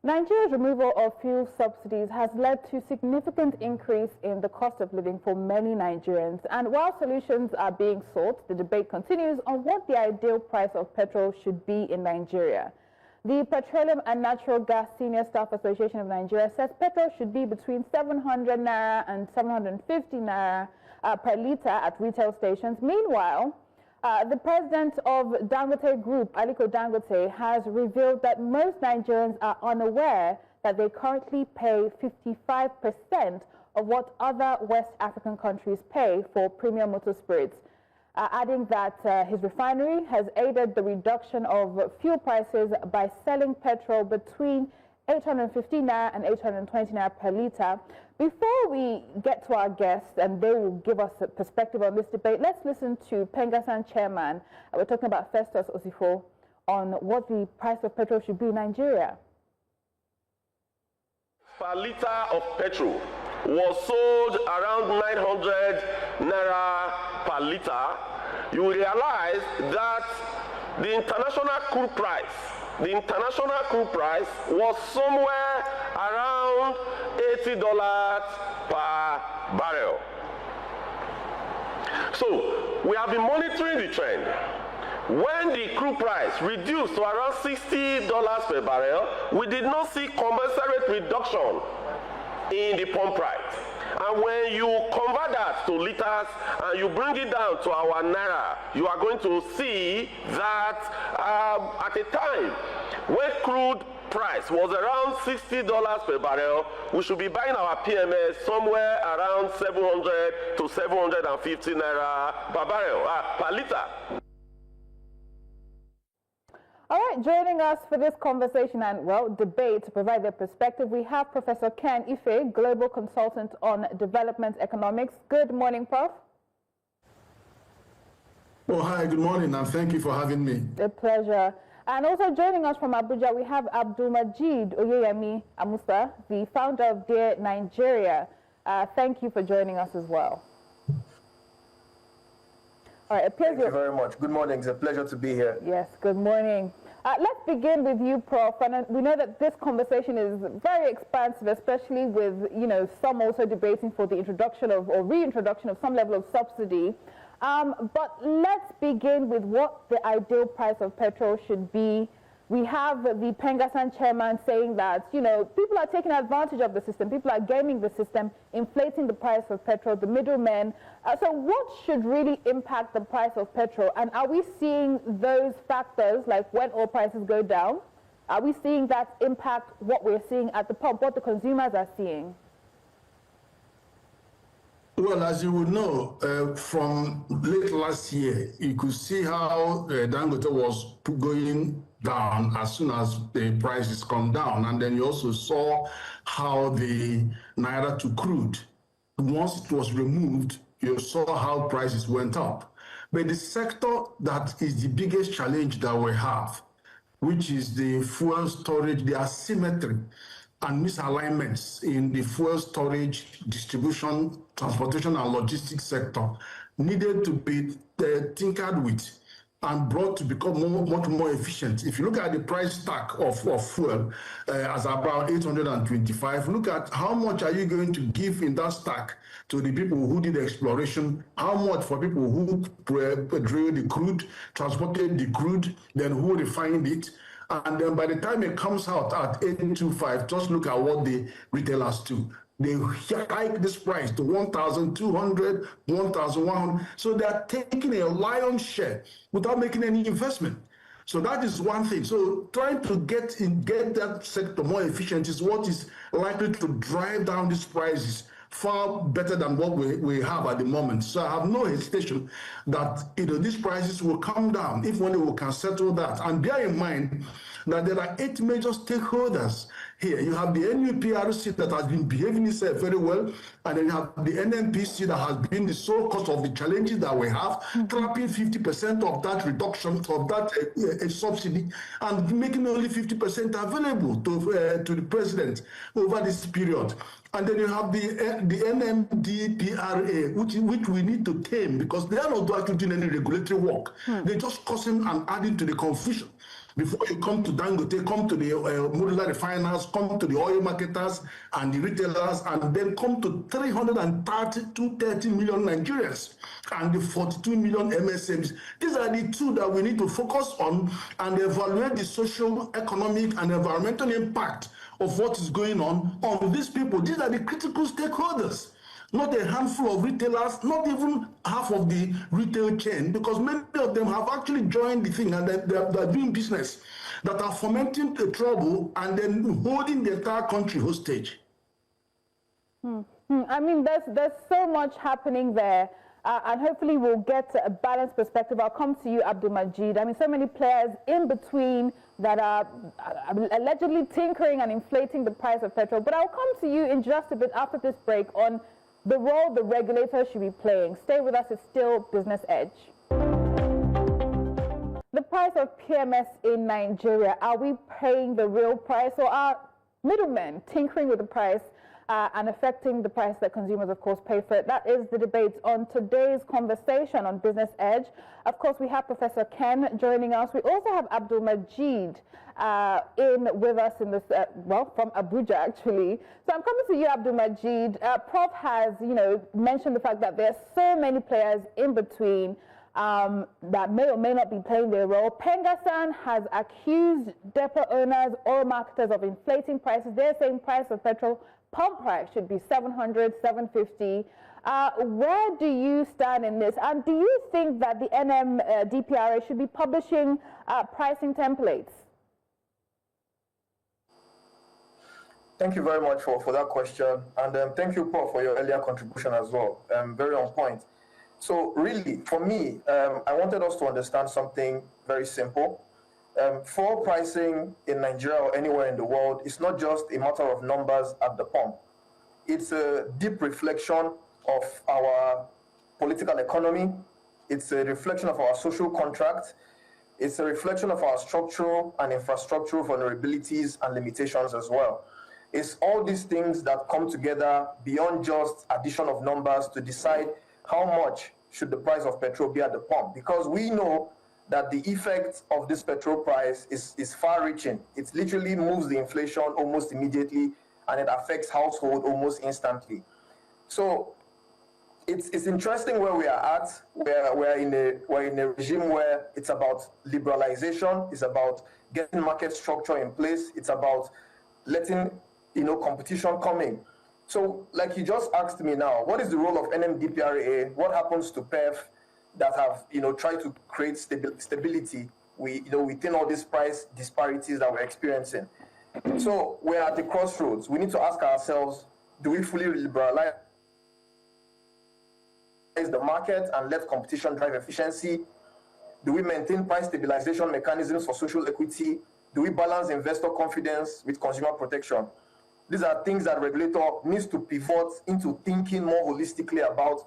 Nigeria's removal of fuel subsidies has led to significant increase in the cost of living for many Nigerians. And while solutions are being sought, the debate continues on what the ideal price of petrol should be in Nigeria. The Petroleum and Natural Gas Senior Staff Association of Nigeria says petrol should be between 700 naira and 750 naira per litre at retail stations. Meanwhile, the president of Dangote Group, Aliko Dangote, has revealed that most Nigerians are unaware that they currently pay 55% of what other West African countries pay for premium motor spirits, adding that his refinery has aided the reduction of fuel prices by selling petrol between 850 naira and 820 naira per litre. Before we get to our guests, and they will give us a perspective on this debate, let's listen to Pengassan chairman. We're talking about Festus Osifo on what the price of petrol should be in Nigeria. Per litre of petrol was sold around 900 naira per litre. You will realize that the international crude price was somewhere around $80 per barrel. So we have been monitoring the trend. When the crude price reduced to around $60 per barrel, we did not see commensurate reduction in the pump price. And when you convert that to liters and you bring it down to our naira, you are going to see that at a time when crude price was around $60 per barrel, we should be buying our PMS somewhere around 700 to 750 naira per barrel, per liter. All right, joining us for this conversation and, well, debate to provide their perspective, we have Professor Ken Ife, Global Consultant on Development Economics. Good morning, Prof. Oh, hi, good morning, and thank you for having me. A pleasure. And also joining us from Abuja, we have Abdulmajeed Amussah, the founder of Dear Nigeria. Thank you for joining us as well. All right, thank you very much. Good morning. It's a pleasure to be here. Yes, good morning. Let's begin with you, Prof. And we know that this conversation is very expansive, especially with, some also debating for the introduction of or reintroduction of some level of subsidy. But let's begin with what the ideal price of petrol should be. We have the Pengassan chairman saying that, people are taking advantage of the system. People are gaming the system, inflating the price of petrol, the middlemen. So what should really impact the price of petrol? And are we seeing those factors, like when oil prices go down? Are we seeing that impact what we're seeing at the pump, what the consumers are seeing? Well, as you would know, from late last year, you could see how Dangote was going down as soon as the prices come down. And then you also saw how the Naira to crude, once it was removed, you saw how prices went up. But the sector that is the biggest challenge that we have, which is the fuel storage, the asymmetry and misalignments in the fuel storage, distribution, transportation, and logistics sector needed to be tinkered with and brought to become much more efficient. If you look at the price tag of fuel as about 825, look at how much are you going to give in that stack to the people who did exploration, how much for people who drilled the crude, transported the crude, then who refined it. And then by the time it comes out at 825, just look at what the retailers do. They hike this price to 1,200, 1,100. So they're taking a lion's share without making any investment. So that is one thing. So trying to get that sector more efficient is what is likely to drive down these prices far better than what we have at the moment. So I have no hesitation that these prices will come down if only we can settle that. And bear in mind that there are 8 major stakeholders here. You have the NUPRC that has been behaving itself very well, and then you have the NNPC that has been the sole cause of the challenges that we have, trapping 50% of that reduction of that subsidy and making only 50% available to the president over this period. And then you have the NMDPRA, which we need to tame because they are not actually doing any regulatory work. They're just causing and adding to the confusion. Before you come to Dangote, come to the modular refiners, come to the oil marketers and the retailers, and then come to 330 million Nigerians and the 42 million MSMs. These are the two that we need to focus on and evaluate the social, economic, and environmental impact of what is going on these people. These are the critical stakeholders. Not a handful of retailers, not even half of the retail chain, because many of them have actually joined the thing and they're doing business that are fomenting the trouble and then holding the entire country hostage. I mean, there's so much happening there, and hopefully we'll get a balanced perspective. I'll come to you, Abdulmajeed. I mean, so many players in between that are allegedly tinkering and inflating the price of petrol. But I'll come to you in just a bit after this break on the role the regulator should be playing. Stay with us, it's still Business Edge. The price of PMS in Nigeria, are we paying the real price, or are middlemen tinkering with the price and affecting the price that consumers, of course, pay for it? That is the debate on today's conversation on Business Edge. Of course, we have Professor Ken joining us. We also have Abdulmajeed with us in this, from Abuja, actually. So I'm coming to you, Abdulmajeed. Prof has, mentioned the fact that there are so many players in between that may or may not be playing their role. Pengasan has accused depot owners, oil marketers of inflating prices. They're saying price of petrol, pump price should be 700, 750. Where do you stand in this? And do you think that the NMDPRA should be publishing pricing templates? Thank you very much for that question. And thank you, Paul, for your earlier contribution as well. Very on point. So really, for me, I wanted us to understand something very simple. Fuel pricing in Nigeria or anywhere in the world is not just a matter of numbers at the pump. It's a deep reflection of our political economy. It's a reflection of our social contract. It's a reflection of our structural and infrastructural vulnerabilities and limitations as well. It's all these things that come together beyond just addition of numbers to decide how much should the price of petrol be at the pump. Because we know that the effect of this petrol price is far-reaching. It literally moves the inflation almost immediately, and it affects household almost instantly. So it's interesting where we are at. We're in a regime where it's about liberalization. It's about getting market structure in place. It's about letting competition come in. So, like you just asked me now, what is the role of NMDPRA? What happens to PEF that have tried to create stability within all these price disparities that we're experiencing? So we're at the crossroads. We need to ask ourselves: do we fully liberalize the market and let competition drive efficiency? Do we maintain price stabilization mechanisms for social equity? Do we balance investor confidence with consumer protection? These are things that regulator needs to pivot into thinking more holistically about.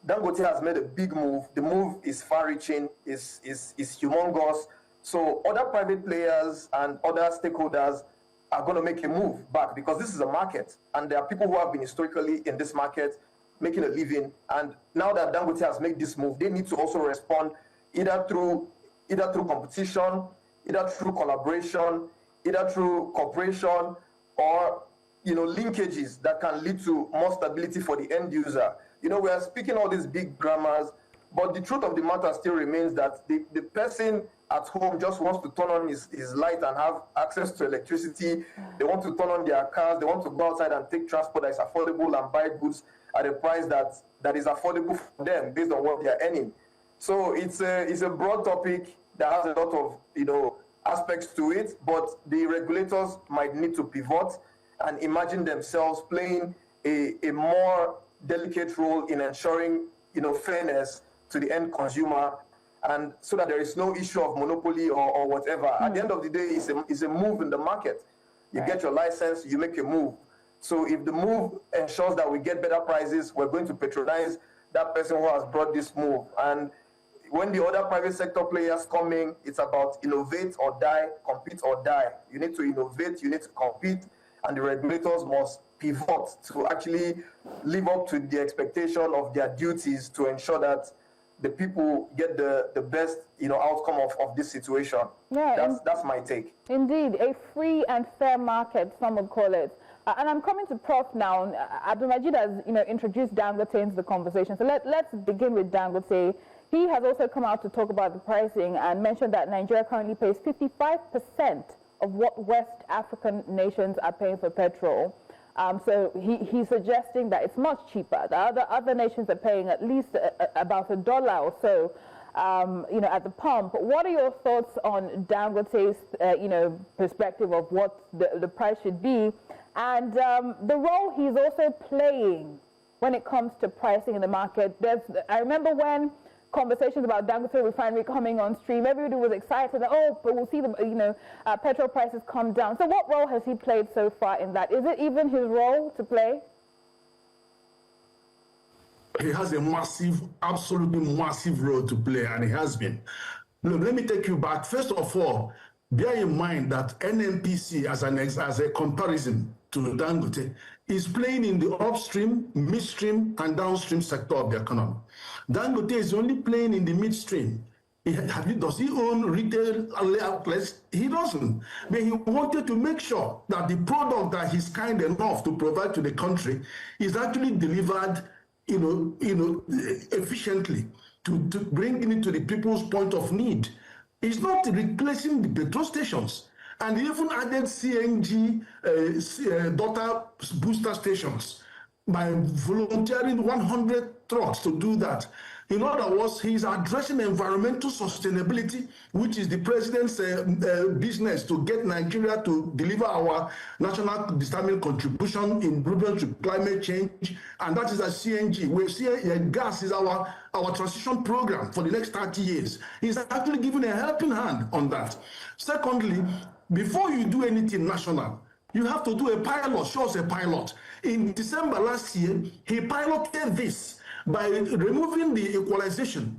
Dangote has made a big move. The move is far-reaching, is humongous. So other private players and other stakeholders are going to make a move back, because this is a market, and there are people who have been historically in this market making a living. And now that Dangote has made this move, they need to also respond either through competition, either through collaboration, either through cooperation, or linkages that can lead to more stability for the end user. We are speaking all these big grammars, but the truth of the matter still remains that the person at home just wants to turn on his light and have access to electricity. They want to turn on their cars. They want to go outside and take transport that is affordable and buy goods at a price that is affordable for them based on what they are earning. So it's a broad topic that has a lot of aspects to it, but the regulators might need to pivot and imagine themselves playing a more delicate role in ensuring fairness to the end consumer, and so that there is no issue of monopoly or whatever. At the end of the day, it's a move in the market. You get your license, you make a move. So if the move ensures that we get better prices, we're going to patronize that person who has brought this move. And when the other private sector players come in, it's about innovate or die, compete or die. You need to innovate, you need to compete, and the regulators must pivot to actually live up to the expectation of their duties to ensure that the people get the best, outcome of this situation. Yeah, that's my take. Indeed, a free and fair market, some would call it. And I'm coming to Prof now. Abdulmajeed has, introduced Dangote into the conversation. So let's begin with Dangote. He has also come out to talk about the pricing and mentioned that Nigeria currently pays 55% of what West African nations are paying for petrol. So he's suggesting that it's much cheaper. The other nations are paying at least about $1 or so, at the pump. What are your thoughts on Dangote's, perspective of what the price should be, and the role he's also playing when it comes to pricing in the market? I remember when conversations about Dangote refinery coming on stream, everybody was excited that, but we'll see the, petrol prices come down. So what role has he played so far in that? Is it even his role to play? He has a massive, absolutely massive role to play, and he has been. Look, let me take you back. First of all, bear in mind that NNPC, as a comparison to Dangote, is playing in the upstream, midstream, and downstream sector of the economy. Dangote is only playing in the midstream. Does he own retail outlets? He doesn't. But he wanted to make sure that the product that he's kind enough to provide to the country is actually delivered, efficiently to bring it to the people's point of need. It's not replacing the petrol stations. And he even added CNG daughter booster stations by volunteering 100 trucks to do that. In other words, he's addressing environmental sustainability, which is the president's business, to get Nigeria to deliver our national determined contribution in improvement to climate change, and that is a CNG. We see gas is our transition program for the next 30 years. He's actually giving a helping hand on that. Secondly, before you do anything national, you have to do a pilot, show us a pilot. In December last year, he piloted this by removing the equalization,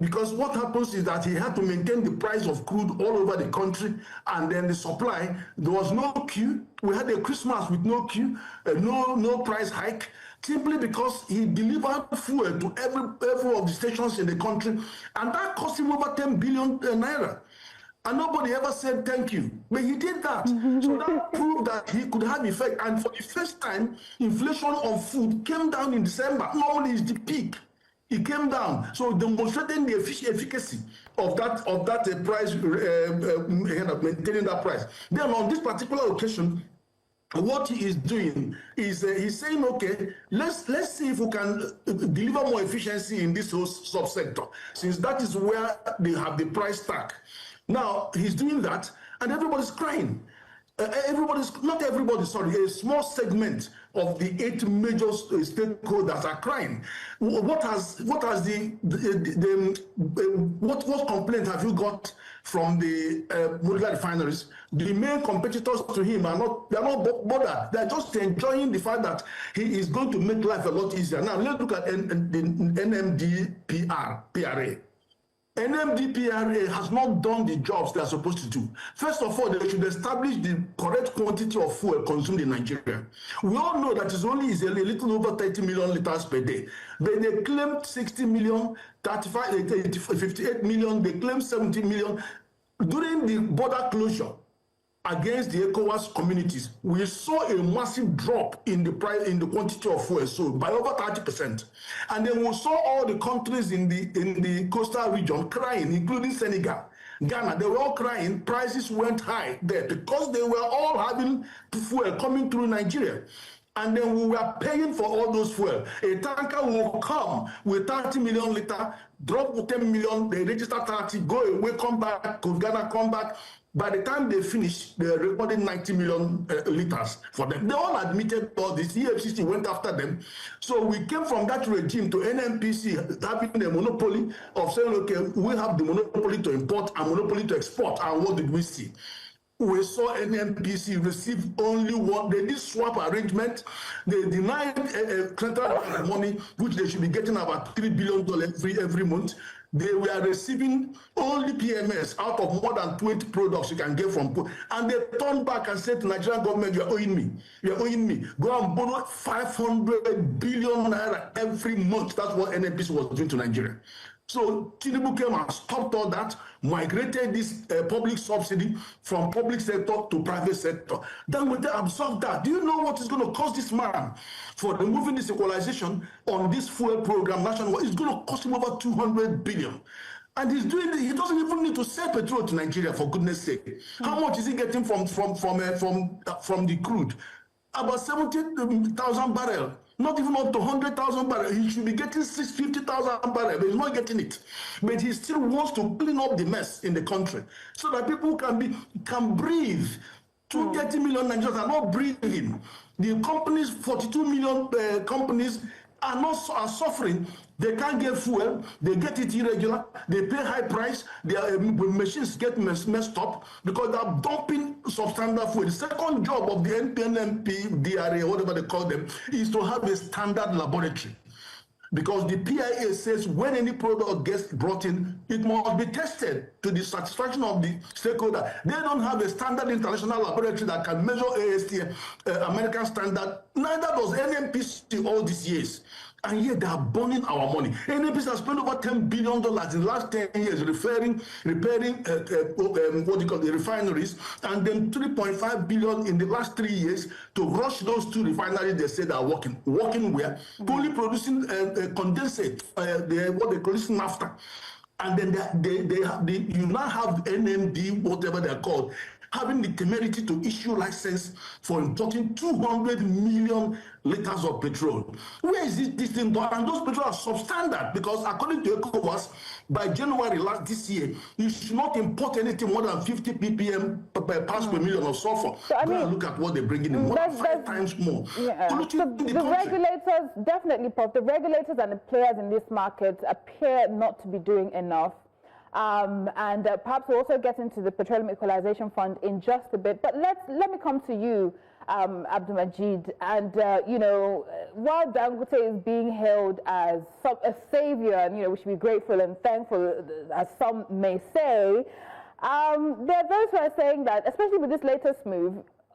because what happens is that he had to maintain the price of crude all over the country, and then the supply, there was no queue. We had a Christmas with no queue, no price hike, simply because he delivered fuel to every of the stations in the country, and that cost him over 10 billion naira. And nobody ever said thank you. But he did that. So that proved that he could have effect. And for the first time, inflation of food came down in December. Normally it's the peak. It came down. So demonstrating the efficacy of that price, maintaining that price. Then on this particular occasion, what he is doing is he's saying, okay, let's see if we can deliver more efficiency in this whole subsector, since that is where they have the price tag. Now, he's doing that, and everybody's crying. Not everybody, sorry, a small segment of the 8 major stakeholders are crying. What complaint have you got from the modular refineries? The main competitors to him they're not bothered. They're just enjoying the fact that he is going to make life a lot easier. Now, let's look at the NMDPRA. NMDPRA has not done the jobs they are supposed to do. First of all, they should establish the correct quantity of fuel consumed in Nigeria. We all know that it's only a little over 30 million liters per day. But they claim 60 million, 58 million, they claim 70 million. During the border closure against the ECOWAS communities, we saw a massive drop in the price, in the quantity of fuel sold by over 30%. And then we saw all the countries in the coastal region crying, including Senegal, Ghana. They were all crying. Prices went high there because they were all having fuel coming through Nigeria. And then we were paying for all those fuel. A tanker will come with 30 million liters, drop to 10 million, they register 30, go away, come back, Ghana, come back. By the time they finish, they recorded 90 million liters for them. They all admitted all this. EFCC went after them. So we came from that regime to NNPC having a monopoly of saying, okay, we have the monopoly to import and monopoly to export. And what did we see? We saw NNPC receive only one. They did swap arrangement. They denied central money, which they should be getting about $3 billion every month. they were receiving only PMS out of more than 20 products you can get from, and they turned back and said to Nigerian government, you are owing me, you are owing me. Go and borrow 500 billion naira every month. That's what NNPC was doing to Nigeria. So Tinubu came and stopped all that, migrated this public subsidy from public sector to private sector. Then when they absorb that, do you know what is going to cost this man for removing this equalization on this fuel program nationwide? It's going to cost him over 200 billion. And he's doing it. He doesn't even need to sell petrol to Nigeria, for goodness sake. How much is he getting from the crude? About 70,000 barrels. Not even up to 100,000 barrels. He should be getting 650,000 barrels, but he's not getting it. But he still wants to clean up the mess in the country so that people can breathe. 230 million Nigerians are not breathing. The companies, 42 million companies, are suffering. They can't get fuel, they get it irregular, they pay high price, their machines get messed up because they're dumping substandard fuel. The second job of the NPNMP, DRA, whatever they call them, is to have a standard laboratory. Because the PIA says when any product gets brought in, it must be tested to the satisfaction of the stakeholder. They don't have a standard international laboratory that can measure AST, American standard. Neither does NNPC all these years. And yet they are burning our money. NNPC has spent over $10 billion in the last 10 years repairing the refineries, and then $3.5 billion in the last 3 years to rush those 2 refineries they said are working. Working where? Only producing condensate, what they call naphtha. And then you now have NMD, whatever they're called, having the temerity to issue license for importing 200 million liters of petrol. Where is this thing done? And those petrol are substandard because according to ECOWAS, by January this year, you should not import anything more than 50 ppm parts per million of sulfur. So, I mean, look at what they're bringing in, 5 times more. Yeah. So the regulators, definitely, Prof, the regulators and the players in this market appear not to be doing enough. And perhaps we'll also get into the Petroleum Equalization Fund in just a bit. But let me come to you, Abdulmajeed. And, you know, while Dangote is being hailed as a savior, and, you know, we should be grateful and thankful, as some may say, there are those who are saying that, especially with this latest move,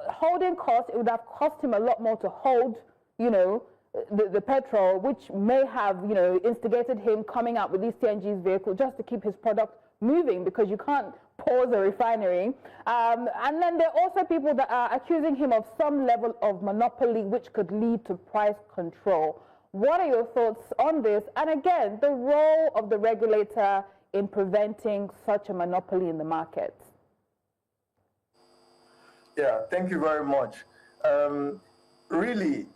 holding costs, it would have cost him a lot more to hold, you know, the petrol, which may have, you know, instigated him coming out with these CNG's vehicle just to keep his product moving, because you can't pause a refinery. And then there are also people that are accusing him of some level of monopoly, which could lead to price control. What are your thoughts on this? And again, the role of the regulator in preventing such a monopoly in the market? Yeah, thank you very much. Really,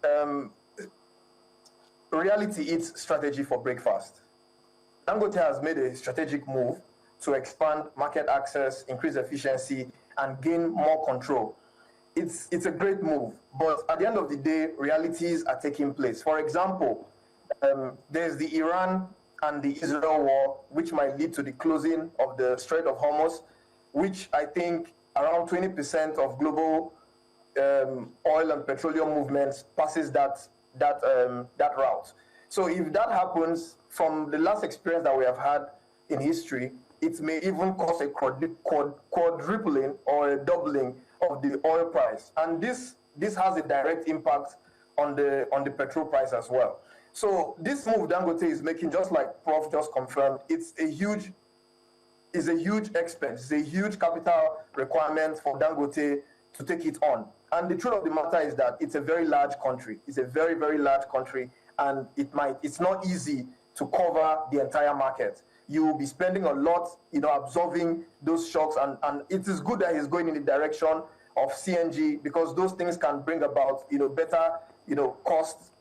reality eats strategy for breakfast. Dangote has made a strategic move to expand market access, increase efficiency, and gain more control. It's a great move, but at the end of the day, realities are taking place. For example, there's the Iran and the Israel war, which might lead to the closing of the Strait of Hormuz, which I think around 20% of global oil and petroleum movements passes that route. So if that happens, from the last experience that we have had in history, it may even cause a quadrupling or a doubling of the oil price, and this has a direct impact on the petrol price as well. So this move Dangote is making, just like Prof just confirmed, it's a huge expense, it's a huge capital requirement for Dangote to take it on. And the truth of the matter is that it's a very large country. It's a very, very large country, and it's not easy to cover the entire market. You will be spending a lot, you know, absorbing those shocks, and it is good that he's going in the direction of CNG, because those things can bring about, you know, better, you know, cost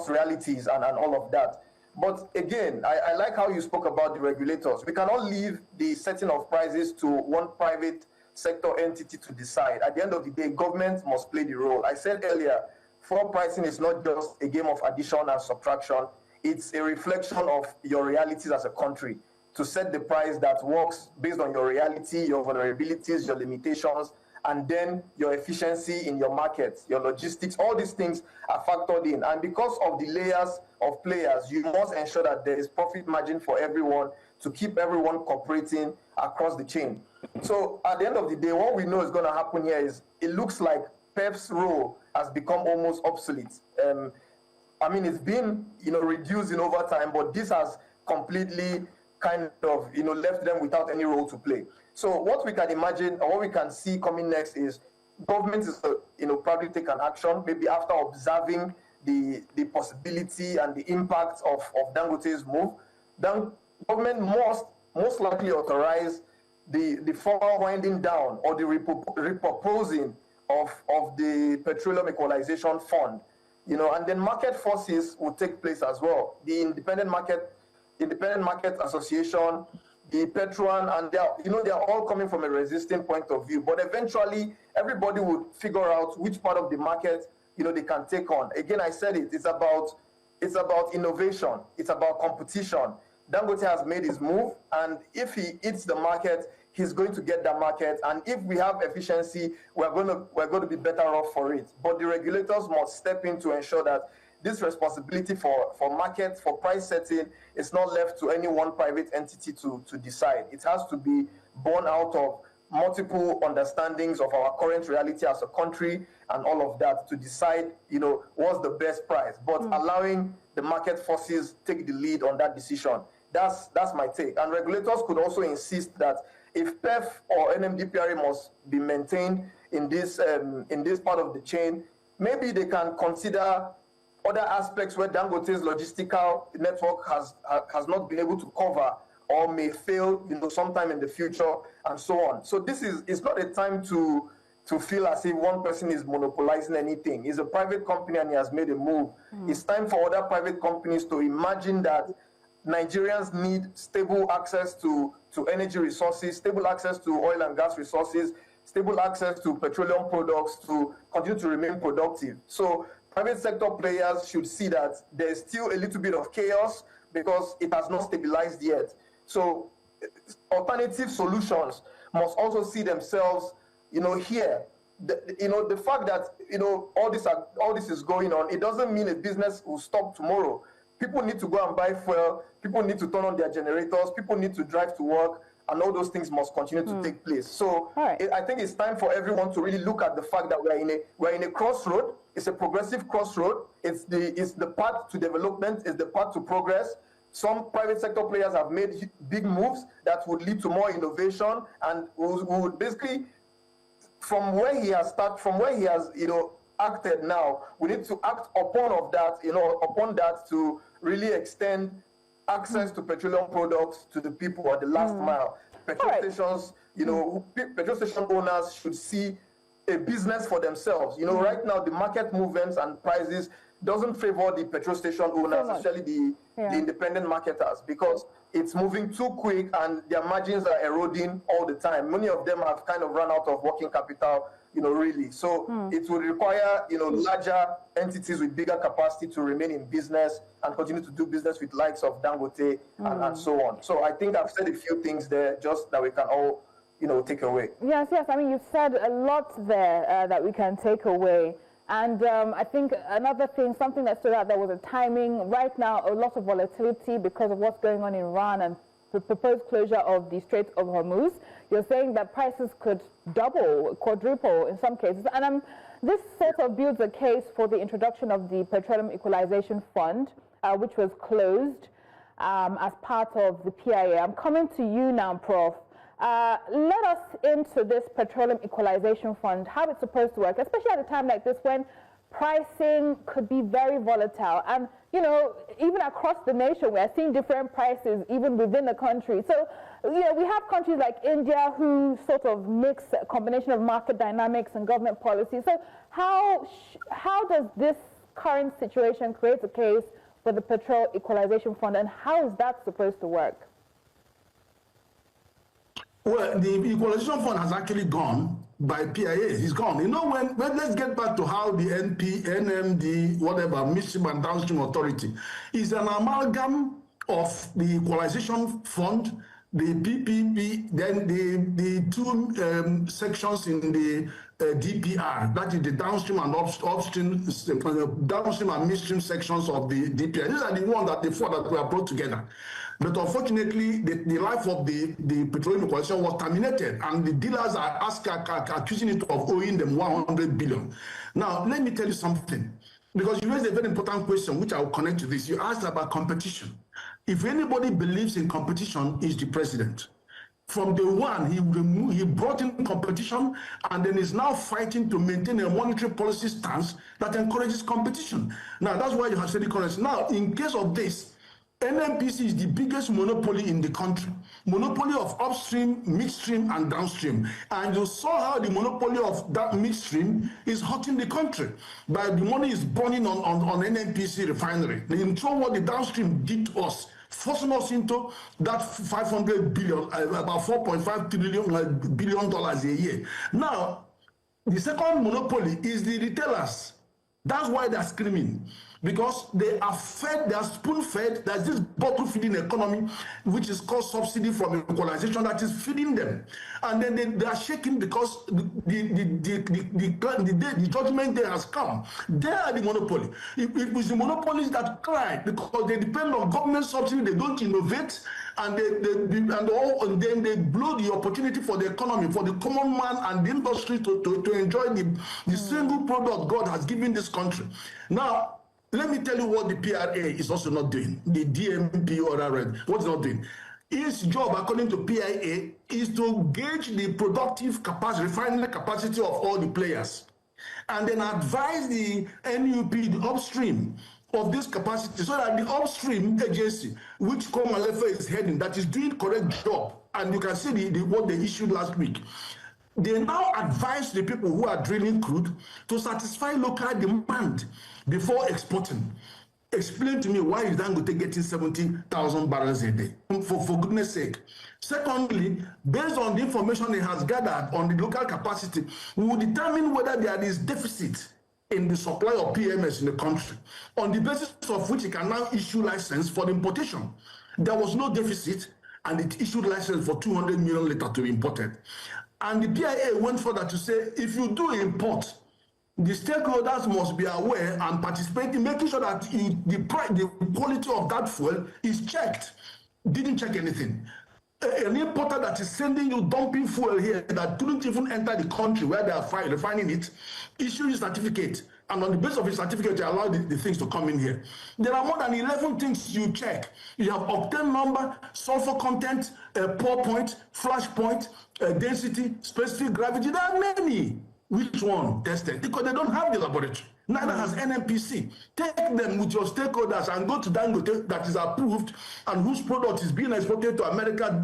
realities and all of that. But again, I like how you spoke about the regulators. We cannot leave the setting of prices to one private sector entity to decide. At the end of the day, government must play the role. I said earlier, floor pricing is not just a game of addition and subtraction. It's a reflection of your realities as a country, to set the price that works based on your reality, your vulnerabilities, your limitations, and then your efficiency in your market, your logistics. All these things are factored in. And because of the layers of players, you must ensure that there is profit margin for everyone to keep everyone cooperating across the chain. So at the end of the day, what we know is going to happen here is it looks like PEP's role has become almost obsolete. I mean, it's been, reduced in over time, but this has completely kind of, left them without any role to play. So what we can imagine or what we can see coming next is government is, probably take an action, maybe after observing the possibility and the impact of Dangote's move. Then government most likely authorize the formal winding down or the repurposing of the Petroleum Equalization Fund, and then market forces will take place as well. The Independent Market Association, the Petron, and they're all coming from a resisting point of view. But eventually, everybody would figure out which part of the market they can take on. Again, I said it. It's about innovation. It's about competition. Dangote has made his move, and if he hits the market, he's going to get that market. And if we have efficiency, we're going to be better off for it. But the regulators must step in to ensure that this responsibility for market, for price setting, is not left to any one private entity to decide. It has to be born out of multiple understandings of our current reality as a country and all of that to decide, what's the best price. But allowing the market forces take the lead on that decision. That's my take. And regulators could also insist that if PEF or NMDPRA must be maintained in this part of the chain, maybe they can consider other aspects where Dangote's logistical network has not been able to cover or may fail, sometime in the future, and so on. So it's not a time to feel as if one person is monopolizing anything. It's a private company and he has made a move. It's time for other private companies to imagine that Nigerians need stable access to energy resources, stable access to oil and gas resources, stable access to petroleum products to continue to remain productive. So private sector players should see that there's still a little bit of chaos because it has not stabilized yet. So alternative solutions must also see themselves, here. The fact that, all this is going on, it doesn't mean a business will stop tomorrow. People need to go and buy fuel. People need to turn on their generators. People need to drive to work. And all those things must continue to take place. So I think it's time for everyone to really look at the fact that we're in a crossroad. It's a progressive crossroad. It's the path to development. It's the path to progress. Some private sector players have made big moves that would lead to more innovation and would basically, from where he has acted now, we need to act upon that to really extend access to petroleum products to the people at the last mile. Petrol stations, petrol station owners should see a business for themselves. Right now the market movements and prices doesn't favor the petrol station owners, especially the independent marketers, because it's moving too quick and their margins are eroding all the time. Many of them have kind of run out of working capital, really. So it will require, larger entities with bigger capacity to remain in business and continue to do business with likes of Dangote and so on. So I think I've said a few things there just that we can all, take away. Yes. I mean, you've said a lot there that we can take away. And I think another thing, something that stood out there was the timing. Right now, a lot of volatility because of what's going on in Iran and the proposed closure of the Strait of Hormuz. You're saying that prices could double, quadruple in some cases. And this sort of builds a case for the introduction of the Petroleum Equalization Fund, which was closed as part of the PIA. I'm coming to you now, Prof. Let us into this Petroleum Equalization Fund, how it's supposed to work, especially at a time like this when pricing could be very volatile. And, even across the nation, we are seeing different prices even within the country. So, we have countries like India who sort of mix a combination of market dynamics and government policy. So how does this current situation create a case for the Petroleum Equalization Fund, and how is that supposed to work? Well, the Equalization Fund has actually gone by PIA. It's gone. When let's get back to how the NMD, whatever, midstream and downstream authority is an amalgam of the Equalization Fund, the PPP, then the two sections in the DPR, that is the downstream and upstream, downstream and midstream sections of the DPR. These are the four that were brought together. But unfortunately, the life of the petroleum coalition was terminated, and the dealers are accusing it of owing them 100 billion. Now, let me tell you something, because you raised a very important question, which I will connect to this. You asked about competition. If anybody believes in competition, it's the president. From day one, he brought in competition, and then is now fighting to maintain a monetary policy stance that encourages competition. Now, that's why you have steady currency. Now, in case of this, NNPC is the biggest monopoly in the country. Monopoly of upstream, midstream, and downstream. And you saw how the monopoly of that midstream is hurting the country. But the money is burning on NNPC refinery. You saw what the downstream did to us, forcing us into that 500 billion, about $4.5 billion a year. Now, the second monopoly is the retailers. That's why they're screaming. Because they are fed, they are spoon-fed. There's this bottle-feeding economy, which is called subsidy from equalization, that is feeding them. And then they are shaking because the judgment day has come. They are the monopoly. It was the monopolies that cry because they depend on government subsidy. They don't innovate, and then they blow the opportunity for the economy, for the common man and the industry to enjoy the single product God has given this country. Now, let me tell you what the PRA is also not doing. The DMP or what's not doing. Its job, according to PIA, is to gauge the productive capacity, refining capacity of all the players, and then advise the NUP, the upstream, of this capacity, so that the upstream agency, which Komalefe is heading, that is doing correct job, and you can see what they issued last week. They now advise the people who are drilling crude to satisfy local demand before exporting. Explain to me, why is Dangote getting 70,000 barrels a day? For goodness sake. Secondly, based on the information it has gathered on the local capacity, we will determine whether there is deficit in the supply of PMS in the country, on the basis of which it can now issue license for the importation. There was no deficit, and it issued license for 200 million liters to be imported. And the PIA went further to say, if you do import, the stakeholders must be aware and participate in making sure that the quality of that fuel is checked. Didn't check anything. An importer that is sending you dumping fuel here that couldn't even enter the country where they are refining it, issue a certificate. And on the basis of his certificate, you allow the things to come in here. There are more than 11 things you check. You have octane number, sulfur content, pour point, flash point, density, specific gravity. There are many. Which one tested? Because they don't have the laboratory. Neither has NNPC. Take them with your stakeholders and go to Dangote that is approved and whose product is being exported to America,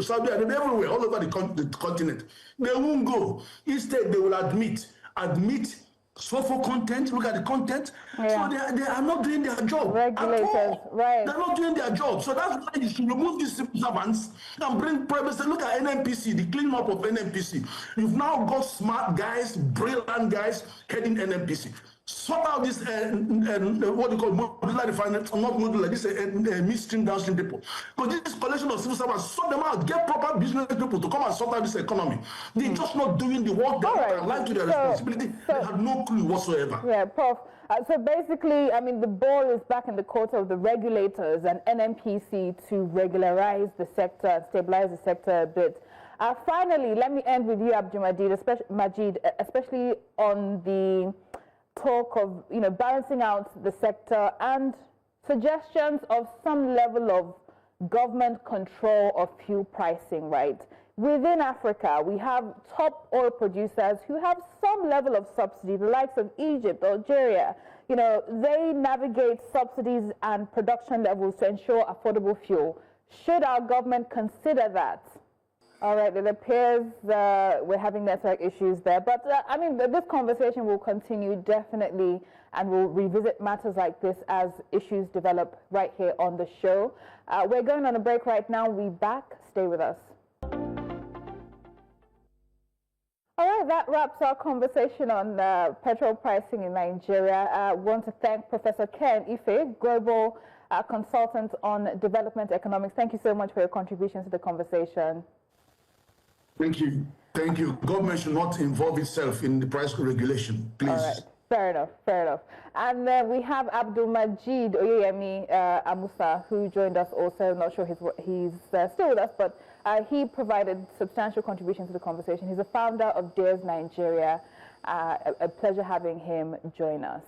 Saudi Arabia, everywhere, all over the continent. They won't go. Instead, they will admit sulfur content, look at the content. Yeah. So they are not doing their job. Regulators, right. They're not doing their job. So that's why you should remove these civil servants and bring private. Look at NNPC, the cleanup of NNPC. You've now got smart guys, brilliant guys heading NNPC. Sort out this, what you call modular refinery, not modular, this midstream, downstream people. Because this collection of civil servants, sort them out, get proper business people to come and sort out this economy. They're just not doing the work they are alive to their responsibility. They have no clue whatsoever. Yeah, Prof. So basically, I mean, the ball is back in the court of the regulators and NNPC to regularize the sector and stabilize the sector a bit. Finally, let me end with you, Abdulmajeed, especially on the talk of, balancing out the sector and suggestions of some level of government control of fuel pricing, right? Within Africa, we have top oil producers who have some level of subsidy, the likes of Egypt, Algeria. They navigate subsidies and production levels to ensure affordable fuel. Should our government consider that? All right, it appears we're having network issues there. But, this conversation will continue definitely, and we'll revisit matters like this as issues develop right here on the show. We're going on a break right now. We'll be back. Stay with us. All right, that wraps our conversation on petrol pricing in Nigeria. I want to thank Professor Ken Ife, Global Consultant on Development Economics. Thank you so much for your contribution to the conversation. Thank you. Thank you. Government should not involve itself in the price regulation, please. All right. Fair enough, fair enough. And then we have Abdulmajeed Amussah, who joined us also. I'm not sure he's still with us, but he provided substantial contributions to the conversation. He's the founder of Dares Nigeria. A pleasure having him join us.